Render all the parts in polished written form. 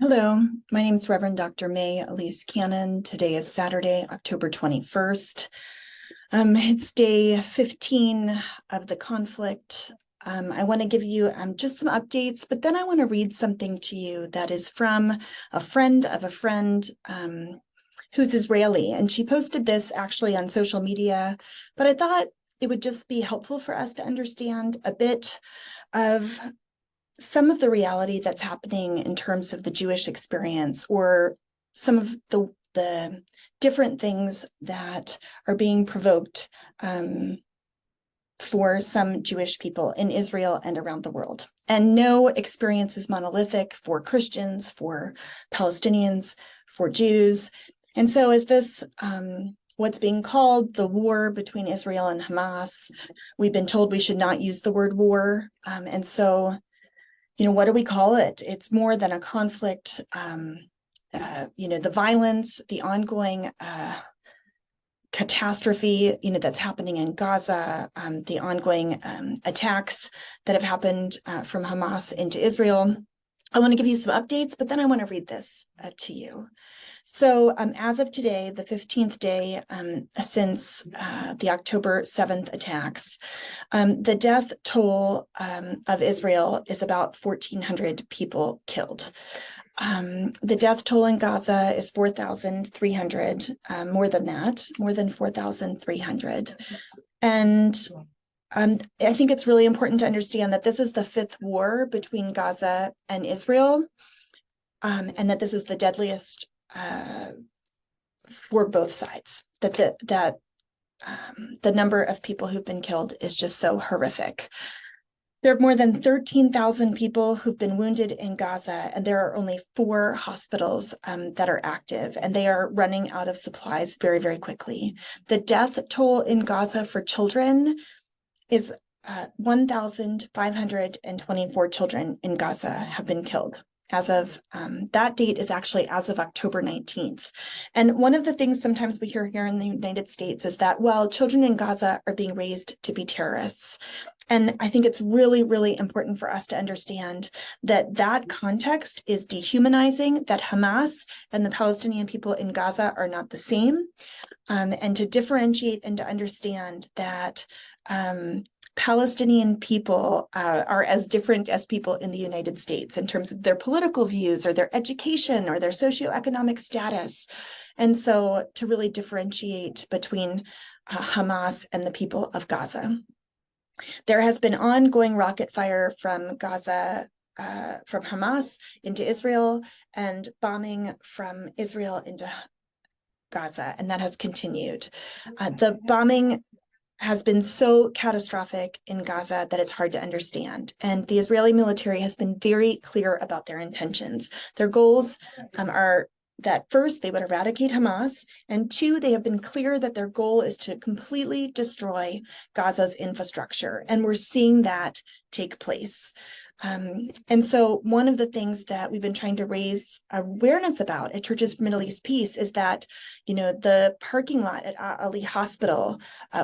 Hello, my name is Reverend Dr. May Elise Cannon. Today is Saturday, October 21st. It's day 15 of the conflict. I want to give you just some updates, but then I want to read something to you that is from a friend of a friend who's Israeli. And she posted this actually on social media, but I thought it would just be helpful for us to understand a bit of some of the reality that's happening in terms of the Jewish experience, or some of the different things that are being provoked for some Jewish people in Israel and around the world. And no experience is monolithic for Christians, for Palestinians, for Jews. And so is this what's being called the war between Israel and Hamas? We've been told we should not use the word war. And so what do we call it? It's more than a conflict. The violence, the ongoing catastrophe, that's happening in Gaza, the ongoing attacks that have happened from Hamas into Israel. I want to give you some updates, but then I want to read this to you. So as of today, the 15th day since the October 7th attacks, the death toll of Israel is about 1,400 people killed. The death toll in Gaza is 4,300, more than that, more than 4,300. And I think it's really important to understand that this is the fifth war between Gaza and Israel, and that this is the deadliest for both sides, that the number of people who've been killed is just so horrific. There are more than 13,000 people who've been wounded in Gaza, and there are only 4 hospitals that are active, and they are running out of supplies very, very quickly. The death toll in Gaza for children is 1,524 children in Gaza have been killed. As of that date is actually as of October 19th. And one of the things sometimes we hear here in the United States is that, well, children in Gaza are being raised to be terrorists. And I think it's really, really important for us to understand that that context is dehumanizing, that Hamas and the Palestinian people in Gaza are not the same, and to differentiate and to understand that Palestinian people are as different as people in the United States in terms of their political views or their education or their socioeconomic status. And so to really differentiate between Hamas and the people of Gaza. There has been ongoing rocket fire from Gaza, from Hamas into Israel, and bombing from Israel into Gaza, and that has continued. The bombing has been so catastrophic in Gaza that it's hard to understand. And the Israeli military has been very clear about their intentions. Their goals are that first, they would eradicate Hamas, and 2, they have been clear that their goal is to completely destroy Gaza's infrastructure. And we're seeing that take place. And so one of the things that we've been trying to raise awareness about at Churches for Middle East Peace is that, the parking lot at Ali Hospital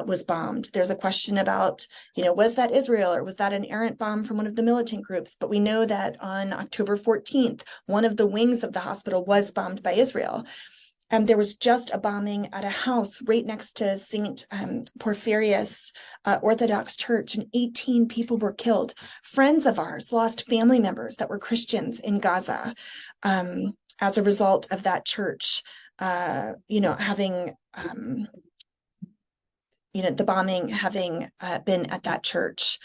was bombed. There's a question about, was that Israel or was that an errant bomb from one of the militant groups? But we know that on October 14th, one of the wings of the hospital was bombed by Israel. There was just a bombing at a house right next to St. Porphyrius Orthodox Church, and 18 people were killed. Friends of ours lost family members that were Christians in Gaza as a result of that church, having the bombing having been at that church.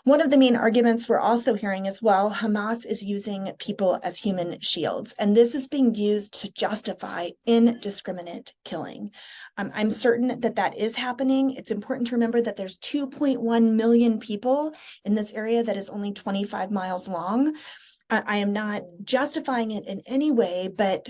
One of the main arguments we're also hearing is, well, Hamas is using people as human shields, and this is being used to justify indiscriminate killing. I'm certain that that is happening. It's important to remember that there's 2.1 million people in this area that is only 25 miles long. I am not justifying it in any way, but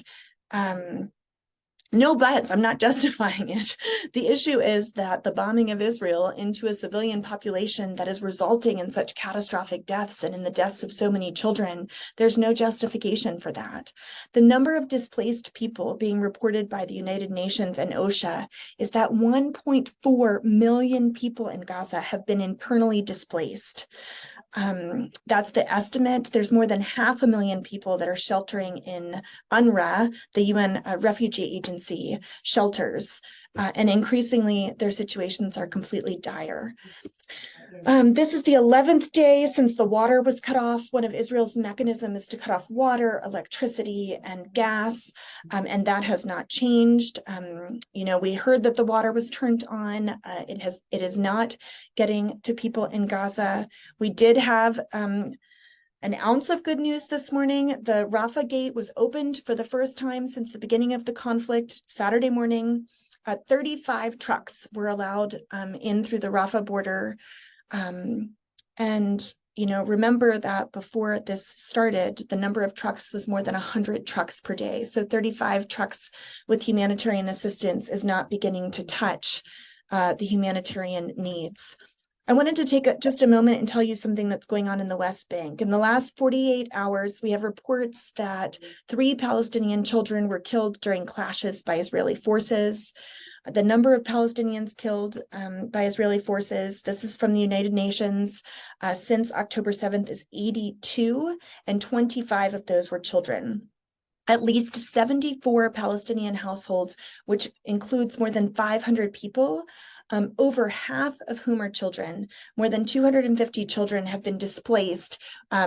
no buts, I'm not justifying it. The issue is that the bombing of Israel into a civilian population that is resulting in such catastrophic deaths and in the deaths of so many children, there's no justification for that. The number of displaced people being reported by the United Nations and OSHA is that 1.4 million people in Gaza have been internally displaced. That's the estimate. There's more than 500,000 people that are sheltering in UNRWA, the UN Refugee Agency shelters, and increasingly their situations are completely dire. This is the 11th day since the water was cut off. One of Israel's mechanisms is to cut off water, electricity, and gas, and that has not changed. We heard that the water was turned on. It is not getting to people in Gaza. We did have an ounce of good news this morning. The Rafah gate was opened for the first time since the beginning of the conflict Saturday morning. 35 trucks were allowed in through the Rafah border. Remember that before this started, the number of trucks was more than 100 trucks per day. So 35 trucks with humanitarian assistance is not beginning to touch the humanitarian needs. I wanted to take just a moment and tell you something that's going on in the West Bank. In the last 48 hours, we have reports that 3 Palestinian children were killed during clashes by Israeli forces. The number of Palestinians killed by Israeli forces, this is from the United Nations, since October 7th is 82, and 25 of those were children. At least 74 Palestinian households, which includes more than 500 people, over half of whom are children. More than 250 children have been displaced,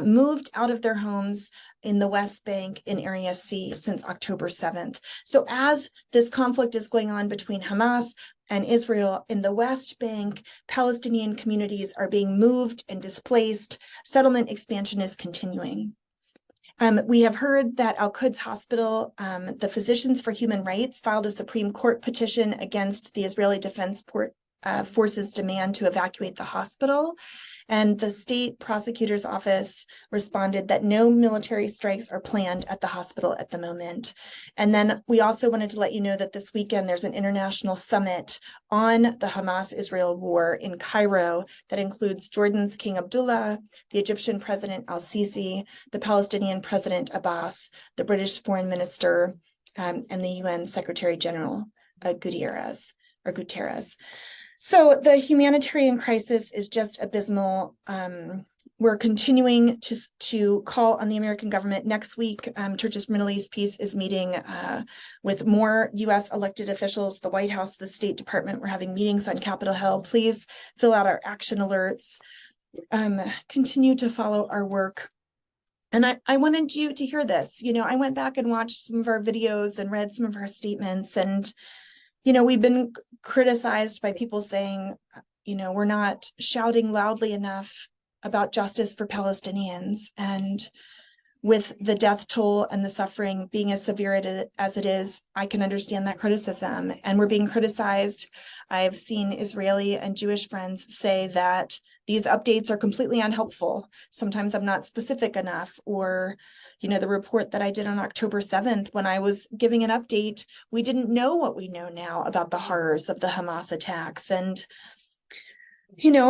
moved out of their homes in the West Bank in Area C since October 7th. So as this conflict is going on between Hamas and Israel in the West Bank, Palestinian communities are being moved and displaced. Settlement expansion is continuing. We have heard that Al-Quds Hospital, the Physicians for Human Rights, filed a Supreme Court petition against the Israeli Defense Forces' demand to evacuate the hospital. And the state prosecutor's office responded that no military strikes are planned at the hospital at the moment. And then we also wanted to let you know that this weekend there's an international summit on the Hamas-Israel war in Cairo that includes Jordan's King Abdullah, the Egyptian President al-Sisi, the Palestinian President Abbas, the British Foreign Minister, and the UN Secretary General Guterres. So the humanitarian crisis is just abysmal. We're continuing to call on the American government. Next week, Churches for Middle East Peace is meeting with more U.S. elected officials, the White House, the State Department. We're having meetings on Capitol Hill. Please fill out our action alerts. Continue to follow our work. And I wanted you to hear this. I went back and watched some of our videos and read some of our statements, and we've been criticized by people saying, we're not shouting loudly enough about justice for Palestinians. And with the death toll and the suffering being as severe as it is, I can understand that criticism. And we're being criticized. I've seen Israeli and Jewish friends say that these updates are completely unhelpful. Sometimes I'm not specific enough, or, the report that I did on October 7th, when I was giving an update, we didn't know what we know now about the horrors of the Hamas attacks. And,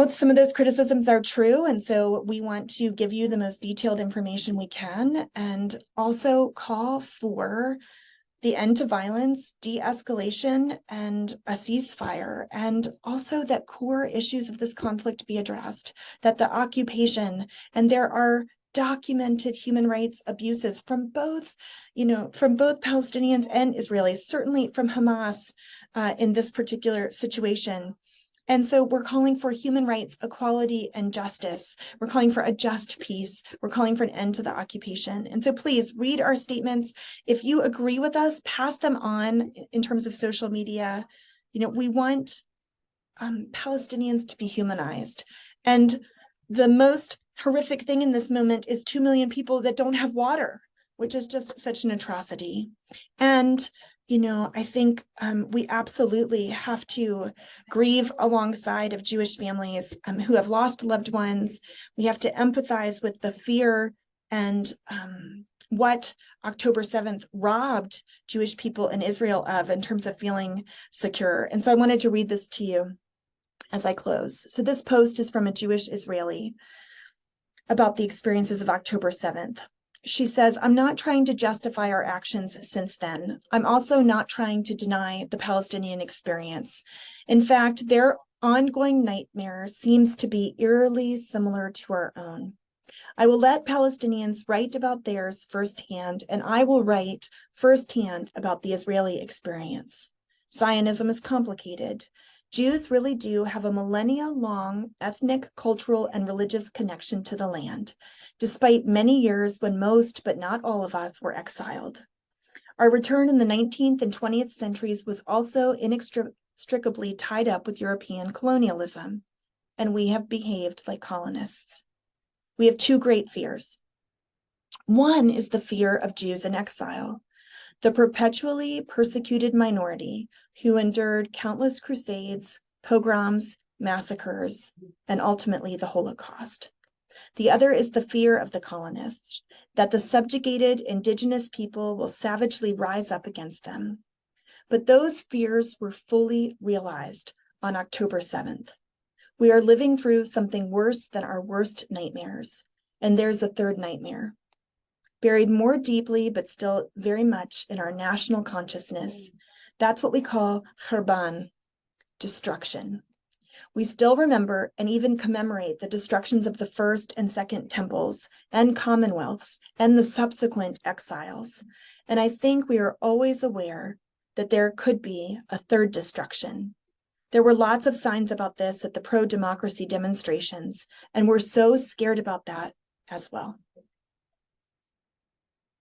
some of those criticisms are true. And so we want to give you the most detailed information we can, and also call for the end to violence, de-escalation, and a ceasefire, and also that core issues of this conflict be addressed, that the occupation, and there are documented human rights abuses from both Palestinians and Israelis, certainly from Hamas in this particular situation. And so we're calling for human rights, equality, and justice. We're calling for a just peace. We're calling for an end to the occupation. And so please read our statements. If you agree with us, pass them on in terms of social media. We want Palestinians to be humanized. And the most horrific thing in this moment is 2 million people that don't have water, which is just such an atrocity. And I think we absolutely have to grieve alongside of Jewish families who have lost loved ones. We have to empathize with the fear and what October 7th robbed Jewish people in Israel of in terms of feeling secure. And so I wanted to read this to you as I close. So this post is from a Jewish Israeli about the experiences of October 7th. She says, I'm not trying to justify our actions since then. I'm also not trying to deny the Palestinian experience. In fact, they're ongoing nightmare seems to be eerily similar to our own. I will let Palestinians write about theirs firsthand, and I will write firsthand about the Israeli experience. Zionism is complicated. Jews really do have a millennia-long ethnic, cultural, and religious connection to the land, despite many years when most, but not all of us, were exiled. Our return in the 19th and 20th centuries was also inextricably tied up with European colonialism, and we have behaved like colonists. We have two great fears. One is the fear of Jews in exile, the perpetually persecuted minority who endured countless crusades, pogroms, massacres, and ultimately the Holocaust. The other is the fear of the colonists, that the subjugated indigenous people will savagely rise up against them. But those fears were fully realized on October 7th. We are living through something worse than our worst nightmares, and there's a third nightmare. Buried more deeply, but still very much in our national consciousness, that's what we call Khurban, destruction. We still remember and even commemorate the destructions of the first and second temples and commonwealths and the subsequent exiles. And I think we are always aware that there could be a third destruction. There were lots of signs about this at the pro-democracy demonstrations, and we're so scared about that as well.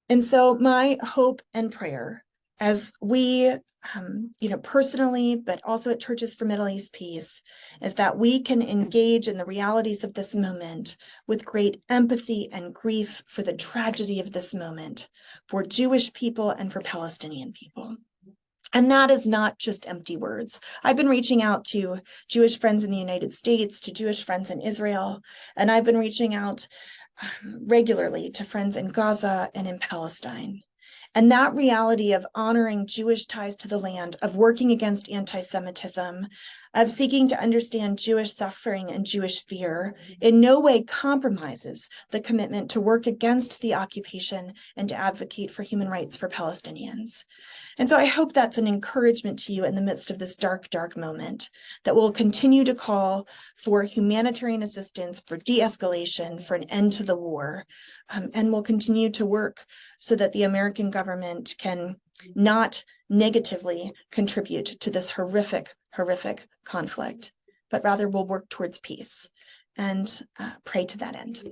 And so my hope and prayer as we, personally, but also at Churches for Middle East Peace, is that we can engage in the realities of this moment with great empathy and grief for the tragedy of this moment, for Jewish people and for Palestinian people. And that is not just empty words. I've been reaching out to Jewish friends in the United States, to Jewish friends in Israel, and I've been reaching out regularly to friends in Gaza and in Palestine. And that reality of honoring Jewish ties to the land, of working against anti-Semitism, of seeking to understand Jewish suffering and Jewish fear, in no way compromises the commitment to work against the occupation and to advocate for human rights for Palestinians. And so I hope that's an encouragement to you in the midst of this dark, dark moment, that we'll continue to call for humanitarian assistance, for de-escalation, for an end to the war, and we'll continue to work so that the American government can not negatively contribute to this horrific, horrific conflict, but rather will work towards peace and pray to that end.